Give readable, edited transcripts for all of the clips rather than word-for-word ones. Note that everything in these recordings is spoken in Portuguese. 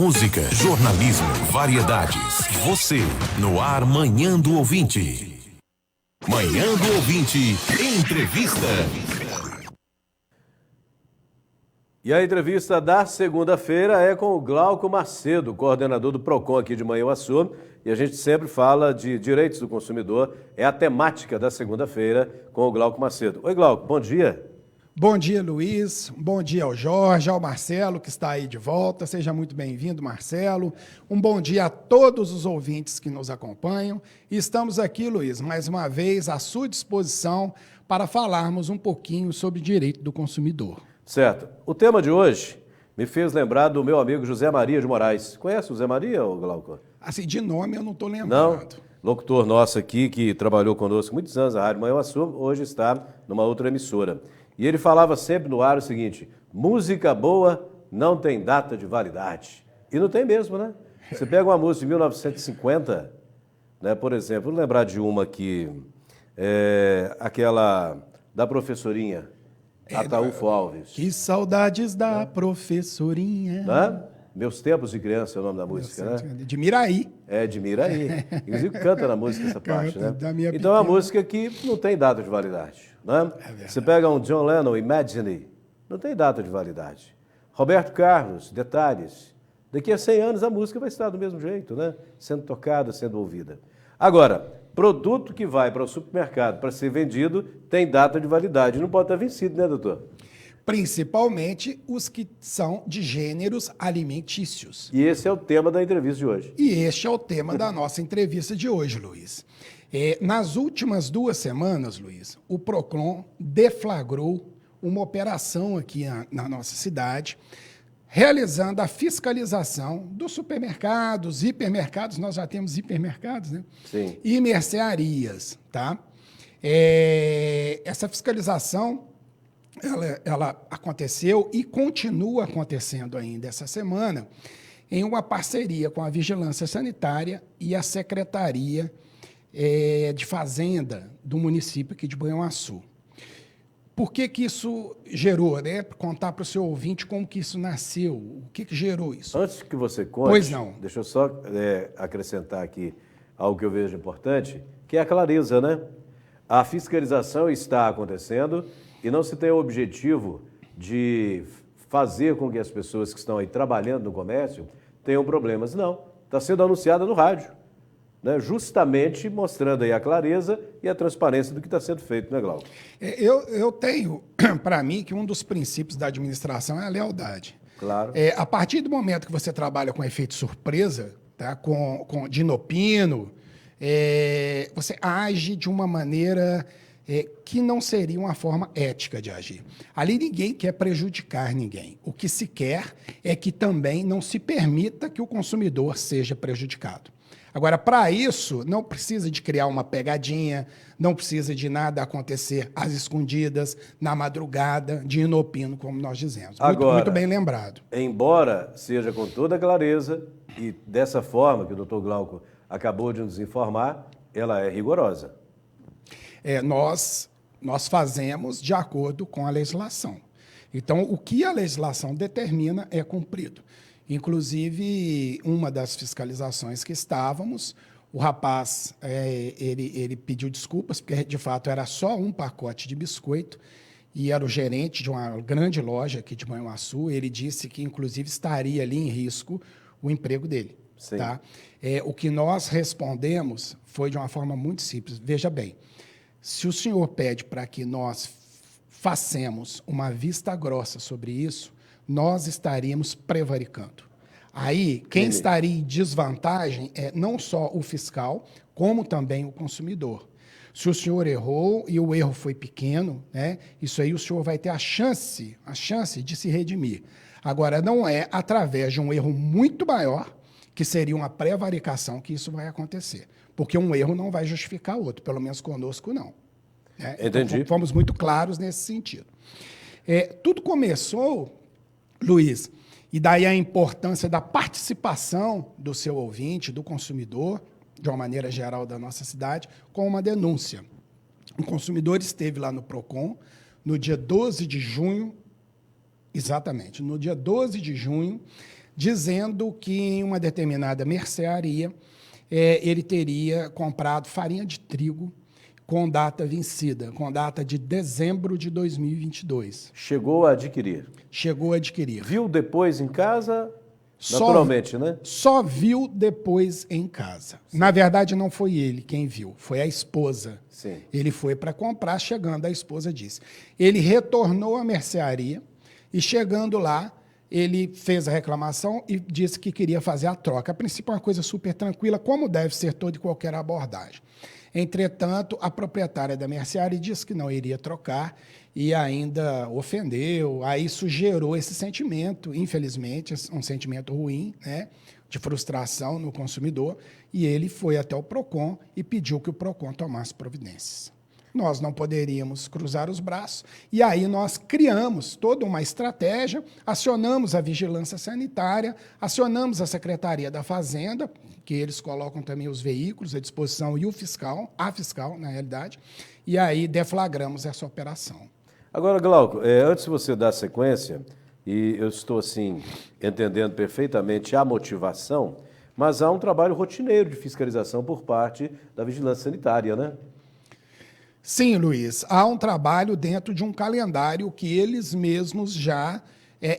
Música, jornalismo, variedades. Você, no ar Manhã do Ouvinte. Manhã do Ouvinte, entrevista. E a entrevista da segunda-feira é com o Glauco Macedo, coordenador do PROCON aqui de Manhuaçu. E a gente sempre fala de direitos do consumidor. É a temática da segunda-feira com o Glauco Macedo. Oi, Glauco, bom dia. Bom dia, Luiz. Bom dia ao Jorge, ao Marcelo, que está aí de volta. Seja muito bem-vindo, Marcelo. Um bom dia a todos os ouvintes que nos acompanham. E estamos aqui, Luiz, mais uma vez à sua disposição para falarmos um pouquinho sobre direito do consumidor. Certo. O tema de hoje me fez lembrar do meu amigo José Maria de Moraes. Conhece o José Maria, Glauco? Assim, de nome eu não estou lembrando. Não? Locutor nosso aqui, que trabalhou conosco muitos anos na Rádio Manhuaçu, hoje está numa outra emissora. E ele falava sempre no ar o seguinte: música boa não tem data de validade. E não tem mesmo, né? Você pega uma música de 1950, né, por exemplo, vou lembrar de uma aqui, aquela da professorinha, Ataúfo Alves. Que saudades da professorinha. Né? Meus Tempos de Criança é o nome da música, né? De Miraí. É, de Miraí. Inclusive canta na música essa parte, né? Então é uma música que não tem data de validade, né? Você pega um John Lennon, Imagine, não tem data de validade. Roberto Carlos, Detalhes. Daqui a 100 anos a música vai estar do mesmo jeito, né? Sendo tocada, sendo ouvida. Agora, produto que vai para o supermercado para ser vendido tem data de validade. Não pode estar vencido, né, doutor? Principalmente os que são de gêneros alimentícios. E esse é o tema da entrevista de hoje. E este é o tema da nossa entrevista de hoje, Luiz. Nas últimas 2 semanas, Luiz, o PROCON deflagrou uma operação aqui na nossa cidade, realizando a fiscalização dos supermercados, hipermercados, nós já temos hipermercados, né? Sim. E mercearias, tá? Essa fiscalização ela aconteceu e continua acontecendo ainda essa semana em uma parceria com a Vigilância Sanitária e a Secretaria de Fazenda do município aqui de Manhuaçu. Por que isso gerou, né? Contar para o seu ouvinte como que isso nasceu, o que gerou isso. Antes que você conte, pois não. Deixa eu só acrescentar aqui algo que eu vejo importante, que é a clareza, né? A fiscalização está acontecendo e não se tem o objetivo de fazer com que as pessoas que estão aí trabalhando no comércio tenham problemas. Não, está sendo anunciada no rádio, né? Justamente mostrando aí a clareza e a transparência do que está sendo feito, né, Glauco? Eu tenho para mim que um dos princípios da administração é a lealdade. Claro. A partir do momento que você trabalha com efeito surpresa, tá? com dinopino, você age de uma maneira que não seria uma forma ética de agir. Ali ninguém quer prejudicar ninguém. O que se quer é que também não se permita que o consumidor seja prejudicado. Agora, para isso, não precisa de criar uma pegadinha, não precisa de nada acontecer às escondidas, na madrugada, de inopino, como nós dizemos. Agora, muito bem lembrado. Embora seja com toda clareza e dessa forma que o doutor Glauco acabou de nos informar, ela é rigorosa. Nós fazemos de acordo com a legislação. Então, o que a legislação determina é cumprido. Inclusive, uma das fiscalizações que estávamos, o rapaz, ele pediu desculpas, porque, de fato, era só um pacote de biscoito, e era o gerente de uma grande loja aqui de Manhuaçu. Ele disse que, inclusive, estaria ali em risco o emprego dele. Sim. Tá? O que nós respondemos foi de uma forma muito simples. Veja bem, se o senhor pede para que nós façamos uma vista grossa sobre isso, nós estaríamos prevaricando. Aí, quem estaria em desvantagem é não só o fiscal, como também o consumidor. Se o senhor errou e o erro foi pequeno, né, isso aí o senhor vai ter a chance de se redimir. Agora, não é através de um erro muito maior, que seria uma prevaricação, que isso vai acontecer. Porque um erro não vai justificar outro, pelo menos conosco não. Entendi. Então, fomos muito claros nesse sentido. Tudo começou, Luiz, e daí a importância da participação do seu ouvinte, do consumidor, de uma maneira geral da nossa cidade, com uma denúncia. O consumidor esteve lá no PROCON no dia 12 de junho, exatamente, no dia 12 de junho, dizendo que em uma determinada mercearia ele teria comprado farinha de trigo com data vencida, com data de dezembro de 2022. Chegou a adquirir? Chegou a adquirir. Viu depois em casa? Naturalmente, né? Só viu depois em casa. Sim. Na verdade, não foi ele quem viu, foi a esposa. Sim. Ele foi para comprar, chegando, a esposa disse. Ele retornou à mercearia e, chegando lá, ele fez a reclamação e disse que queria fazer a troca. A princípio, é uma coisa super tranquila, como deve ser toda e qualquer abordagem. Entretanto, a proprietária da mercearia disse que não iria trocar e ainda ofendeu. Aí isso gerou esse sentimento, infelizmente, um sentimento ruim, né, de frustração no consumidor, e ele foi até o PROCON e pediu que o PROCON tomasse providências. Nós não poderíamos cruzar os braços, e aí nós criamos toda uma estratégia, acionamos a vigilância sanitária, acionamos a Secretaria da Fazenda, que eles colocam também os veículos à disposição, e a fiscal, na realidade, e aí deflagramos essa operação. Agora, Glauco, antes de você dar sequência, e eu estou, assim, entendendo perfeitamente a motivação, mas há um trabalho rotineiro de fiscalização por parte da vigilância sanitária, né? Sim, Luiz, há um trabalho dentro de um calendário que eles mesmos já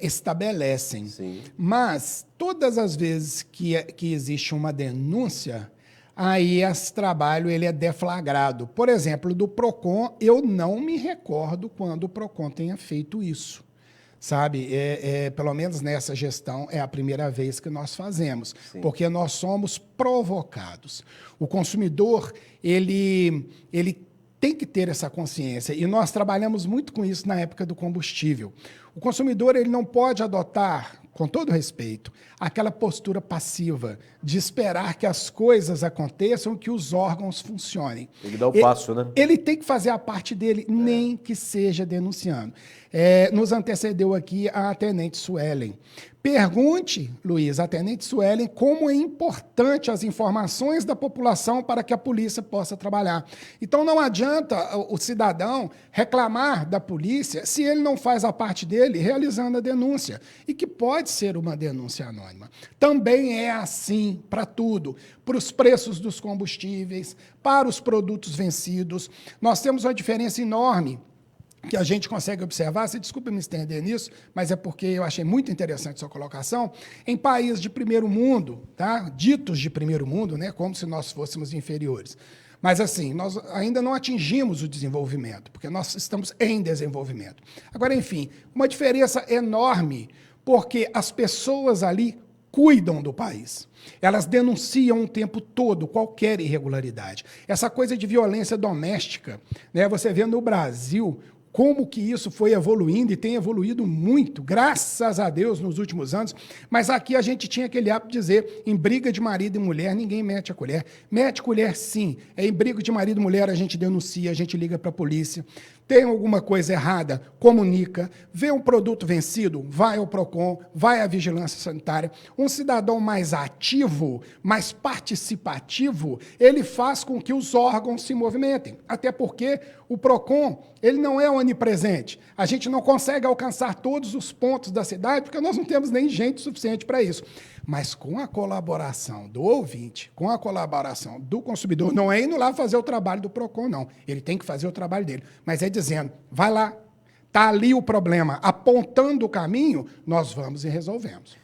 estabelecem. Sim. Mas, todas as vezes que existe uma denúncia, aí esse trabalho ele é deflagrado. Por exemplo, do PROCON, eu não me recordo quando o PROCON tenha feito isso. Sabe, pelo menos nessa gestão, é a primeira vez que nós fazemos, sim, porque nós somos provocados. O consumidor, ele tem que ter essa consciência, e nós trabalhamos muito com isso na época do combustível. O consumidor ele não pode adotar, com todo respeito, aquela postura passiva de esperar que as coisas aconteçam, que os órgãos funcionem. Tem que dar o passo, né? Ele tem que fazer a parte dele, nem que seja denunciando. Nos antecedeu aqui a Tenente Suelen. Pergunte, Luiz, à Tenente Suelen, como é importante as informações da população para que a polícia possa trabalhar. Então, não adianta o cidadão reclamar da polícia se ele não faz a parte dele realizando a denúncia, e que pode ser uma denúncia anônima. Também é assim para tudo, para os preços dos combustíveis, para os produtos vencidos. Nós temos uma diferença enorme que a gente consegue observar, se desculpa me estender nisso, mas é porque eu achei muito interessante sua colocação, em países de primeiro mundo, tá? Ditos de primeiro mundo, né? Como se nós fôssemos inferiores. Mas, assim, nós ainda não atingimos o desenvolvimento, porque nós estamos em desenvolvimento. Agora, enfim, uma diferença enorme, porque as pessoas ali cuidam do país. Elas denunciam o tempo todo qualquer irregularidade. Essa coisa de violência doméstica, né? Você vê no Brasil como que isso foi evoluindo, e tem evoluído muito, graças a Deus, nos últimos anos. Mas aqui a gente tinha aquele hábito de dizer, em briga de marido e mulher, ninguém mete a colher. Mete colher, sim. Em briga de marido e mulher, a gente denuncia, a gente liga para a polícia. Tem alguma coisa errada, comunica. Vê um produto vencido, vai ao PROCON, vai à vigilância sanitária. Um cidadão mais ativo, mais participativo, ele faz com que os órgãos se movimentem. Até porque o PROCON, ele não é onipresente. A gente não consegue alcançar todos os pontos da cidade, porque nós não temos nem gente suficiente para isso. Mas com a colaboração do ouvinte, com a colaboração do consumidor, não é indo lá fazer o trabalho do PROCON, não. Ele tem que fazer o trabalho dele. Mas é dizendo, vai lá, está ali o problema, apontando o caminho, nós vamos e resolvemos.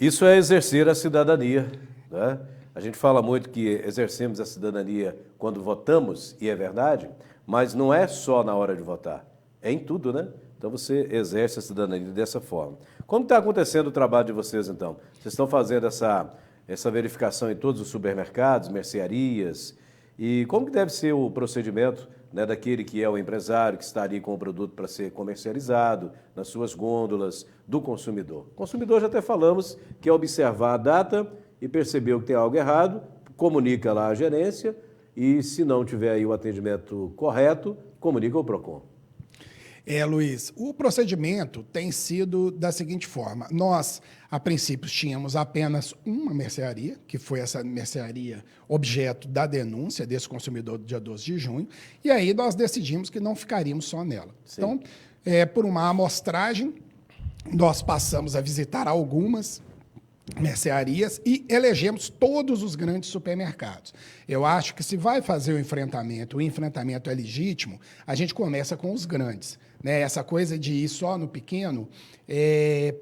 Isso é exercer a cidadania, né? A gente fala muito que exercemos a cidadania quando votamos, e é verdade, mas não é só na hora de votar, é em tudo, né? Então você exerce a cidadania dessa forma. Como está acontecendo o trabalho de vocês, então? Vocês estão fazendo essa verificação em todos os supermercados, mercearias, e como que deve ser o procedimento, né, daquele que é o empresário, que está ali com o produto para ser comercializado, nas suas gôndolas, do consumidor? O consumidor, já até falamos, que é observar a data e percebeu que tem algo errado, comunica lá à gerência, e se não tiver aí o atendimento correto, comunica ao PROCON. Luiz, o procedimento tem sido da seguinte forma. Nós, a princípio, tínhamos apenas uma mercearia, que foi essa mercearia objeto da denúncia desse consumidor do dia 12 de junho, e aí nós decidimos que não ficaríamos só nela. Sim. Então, por uma amostragem, nós passamos a visitar algumas, mercearias e elegemos todos os grandes supermercados. Eu acho que se vai fazer o enfrentamento é legítimo, a gente começa com os grandes. Né? Essa coisa de ir só no pequeno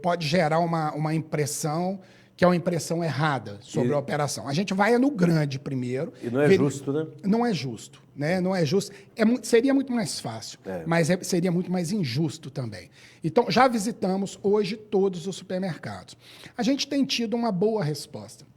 pode gerar uma impressão que é uma impressão errada sobre a operação. A gente vai no grande primeiro. E não é justo, né? Não é justo. Né? Não é justo. Seria muito mais fácil, mas seria muito mais injusto também. Então, já visitamos hoje todos os supermercados. A gente tem tido uma boa resposta.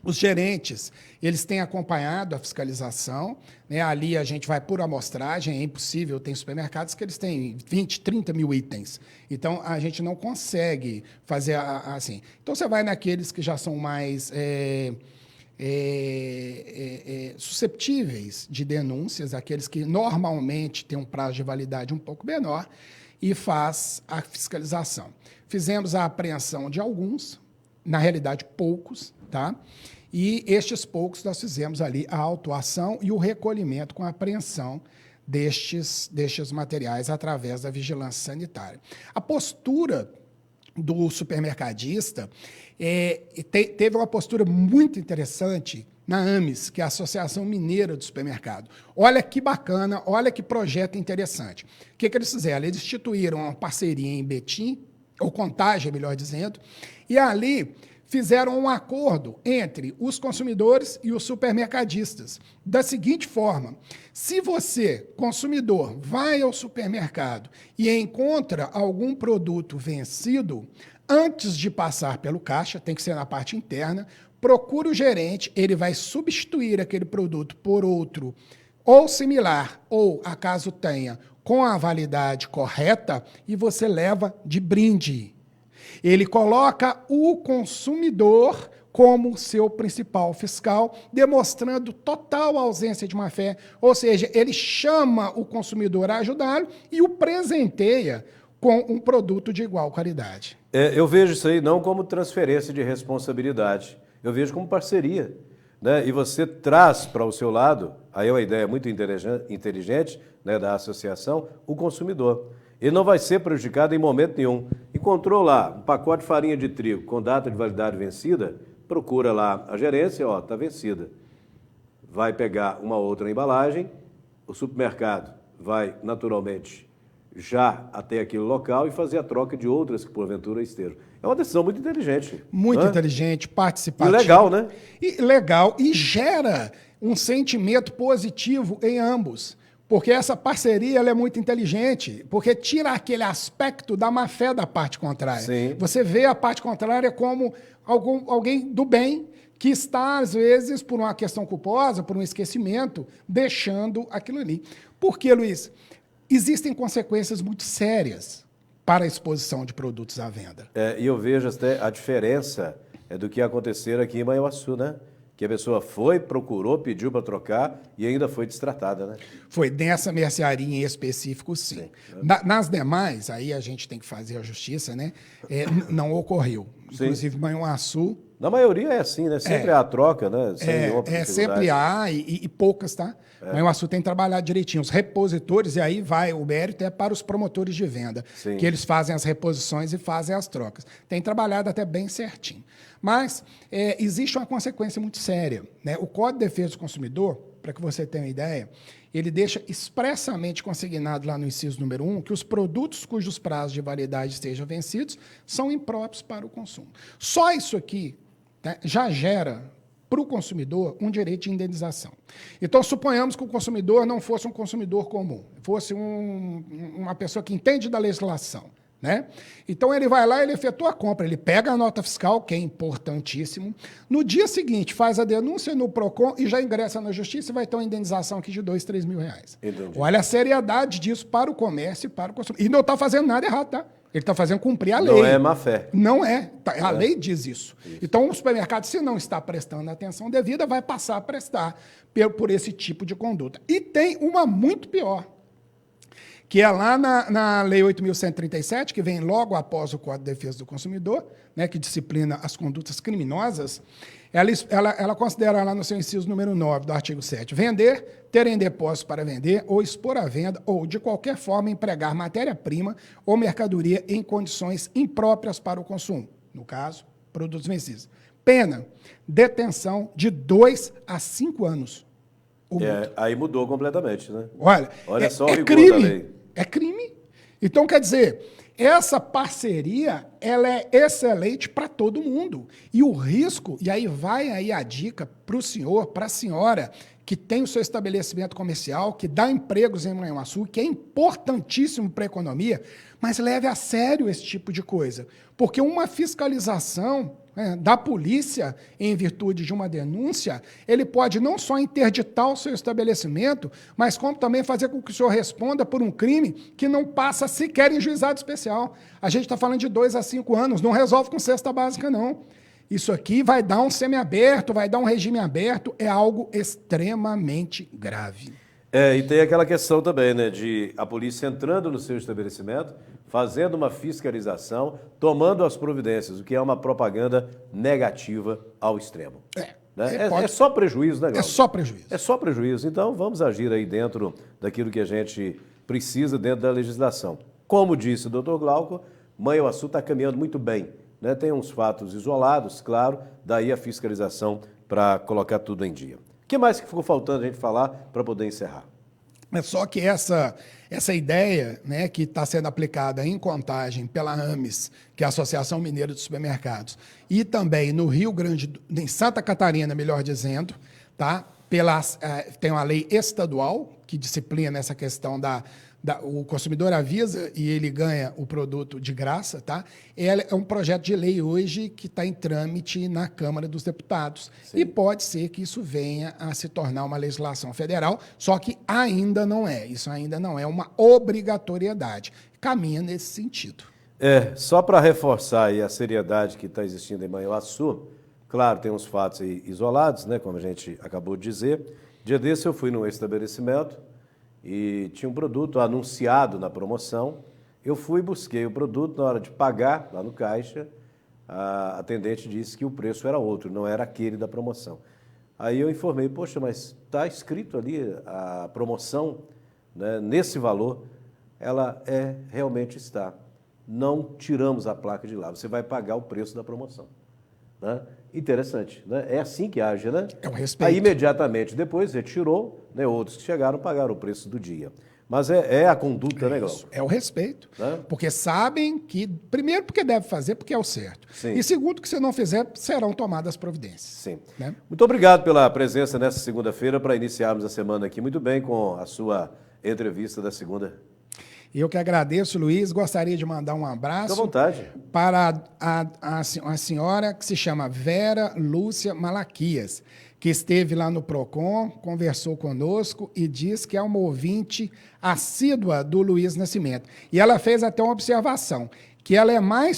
Os gerentes, eles têm acompanhado a fiscalização, né? Ali a gente vai por amostragem, é impossível, tem supermercados que eles têm 20, 30 mil itens. Então, a gente não consegue fazer assim. Então, você vai naqueles que já são mais susceptíveis de denúncias, aqueles que normalmente têm um prazo de validade um pouco menor, e faz a fiscalização. Fizemos a apreensão de alguns, na realidade poucos, tá? E estes poucos nós fizemos ali a autuação e o recolhimento com a apreensão destes materiais através da vigilância sanitária. A postura do supermercadista teve uma postura muito interessante na AMES, que é a Associação Mineira do Supermercado. Olha que bacana, olha que projeto interessante. O que eles fizeram? Eles instituíram uma parceria em Betim, ou Contagem, melhor dizendo, e ali fizeram um acordo entre os consumidores e os supermercadistas. Da seguinte forma: se você, consumidor, vai ao supermercado e encontra algum produto vencido, antes de passar pelo caixa, tem que ser na parte interna, procure o gerente, ele vai substituir aquele produto por outro, ou similar, ou, acaso tenha, com a validade correta, e você leva de brinde. Ele coloca o consumidor como seu principal fiscal, demonstrando total ausência de má-fé, ou seja, ele chama o consumidor a ajudá-lo e o presenteia com um produto de igual qualidade. Eu vejo isso aí não como transferência de responsabilidade, eu vejo como parceria. Né? E você traz para o seu lado, aí é uma ideia muito inteligente, né, da associação, o consumidor. Ele não vai ser prejudicado em momento nenhum. Encontrou lá um pacote de farinha de trigo com data de validade vencida, procura lá a gerência, está vencida. Vai pegar uma outra embalagem, o supermercado vai naturalmente já até aquele local e fazer a troca de outras que porventura estejam. É uma decisão muito inteligente. Muito inteligente, participativa. E legal, né? Legal, e gera um sentimento positivo em ambos. Porque essa parceria ela é muito inteligente, porque tira aquele aspecto da má-fé da parte contrária. Sim. Você vê a parte contrária como alguém do bem que está, às vezes, por uma questão culposa, por um esquecimento, deixando aquilo ali. Por quê, Luiz? Existem consequências muito sérias para a exposição de produtos à venda. E eu vejo até a diferença do que aconteceu aqui em Manhuaçu, né? Que a pessoa foi, procurou, pediu para trocar e ainda foi destratada, né? Foi nessa mercearia em específico, sim. Nas demais, aí a gente tem que fazer a justiça, né? Não ocorreu. Sim. Inclusive, Manhuaçu... Na maioria é assim, né? Sempre há troca, né? Sempre há e poucas, tá? Manhuaçu tem trabalhado direitinho. Os repositores, e aí vai o mérito para os promotores de venda, sim, que eles fazem as reposições e fazem as trocas. Tem trabalhado até bem certinho. Mas existe uma consequência muito séria, né? O Código de Defesa do Consumidor, para que você tenha uma ideia, ele deixa expressamente consignado lá no inciso número 1 que os produtos cujos prazos de validade estejam vencidos são impróprios para o consumo. Só isso aqui, né, já gera para o consumidor um direito de indenização. Então, suponhamos que o consumidor não fosse um consumidor comum, fosse uma pessoa que entende da legislação. Né? Então, ele vai lá, ele efetua a compra, ele pega a nota fiscal, que é importantíssimo, no dia seguinte faz a denúncia no PROCON e já ingressa na justiça e vai ter uma indenização aqui de R$2, R$3 mil. Entendi. Olha a seriedade disso para o comércio e para o consumidor. E não está fazendo nada errado, tá? Ele está fazendo cumprir a lei. Não é má fé. Não é. A lei diz isso. Então, o supermercado, se não está prestando atenção devida, vai passar a prestar por esse tipo de conduta. E tem uma muito pior, que é lá na Lei 8.137, que vem logo após o Código de Defesa do Consumidor, né, que disciplina as condutas criminosas. Ela considera lá no seu inciso número 9 do artigo 7, vender, ter em depósito para vender, ou expor à venda, ou de qualquer forma empregar matéria-prima ou mercadoria em condições impróprias para o consumo. No caso, produtos vencidos. Pena, detenção de 2 a 5 anos. Aí mudou completamente, né? Olha só o rigor crime, da lei. É crime. Então, quer dizer, essa parceria, ela é excelente para todo mundo. E o risco, e aí vai aí a dica para o senhor, para a senhora, que tem o seu estabelecimento comercial, que dá empregos em Manhuaçu, que é importantíssimo para a economia, mas leve a sério esse tipo de coisa. Porque uma fiscalização da polícia, em virtude de uma denúncia, ele pode não só interditar o seu estabelecimento, mas como também fazer com que o senhor responda por um crime que não passa sequer em juizado especial. A gente está falando de 2 a 5 anos, não resolve com cesta básica, não. Isso aqui vai dar um semiaberto, vai dar um regime aberto, é algo extremamente grave. E tem aquela questão também, né, de a polícia entrando no seu estabelecimento, fazendo uma fiscalização, tomando as providências, o que é uma propaganda negativa ao extremo. É só prejuízo, né, Glauco? É só prejuízo. É só prejuízo. Então, vamos agir aí dentro daquilo que a gente precisa dentro da legislação. Como disse o doutor Glauco, Manhuaçu está caminhando muito bem. Né? Tem uns fatos isolados, claro, daí a fiscalização para colocar tudo em dia. O que mais que ficou faltando a gente falar para poder encerrar? É só que essa ideia, né, que está sendo aplicada em Contagem pela AMES, que é a Associação Mineira de Supermercados, e também no Rio Grande, em Santa Catarina, melhor dizendo, tá? Tem uma lei estadual que disciplina essa questão o consumidor avisa e ele ganha o produto de graça, tá? É um projeto de lei hoje que está em trâmite na Câmara dos Deputados. Sim. E pode ser que isso venha a se tornar uma legislação federal, só que ainda não é. Isso ainda não é uma obrigatoriedade. Caminha nesse sentido. Só para reforçar aí a seriedade que está existindo em Manhuaçu, claro, tem uns fatos aí isolados, né, como a gente acabou de dizer. Dia desse eu fui num estabelecimento e tinha um produto anunciado na promoção. Eu fui, busquei o produto, na hora de pagar lá no caixa, a atendente disse que o preço era outro, não era aquele da promoção. Aí eu informei, poxa, mas está escrito ali a promoção, né, nesse valor. Ela realmente está. Não tiramos a placa de lá, você vai pagar o preço da promoção. Né? Interessante, né? É assim que age, né? É um respeito. Aí imediatamente depois retirou, né? Outros que chegaram pagaram o preço do dia. Mas é a conduta, né, Glauco? É o respeito. Né? Porque sabem que, primeiro, porque deve fazer, porque é o certo. Sim. E segundo, que se não fizer, serão tomadas providências. Sim. Né? Muito obrigado pela presença nessa segunda-feira para iniciarmos a semana aqui muito bem com a sua entrevista da segunda. Eu que agradeço, Luiz. Gostaria de mandar um abraço. Fique à vontade. Para a senhora que se chama Vera Lúcia Malaquias, que esteve lá no PROCON, conversou conosco e diz que é uma ouvinte assídua do Luiz Nascimento. E ela fez até uma observação, que ela é mais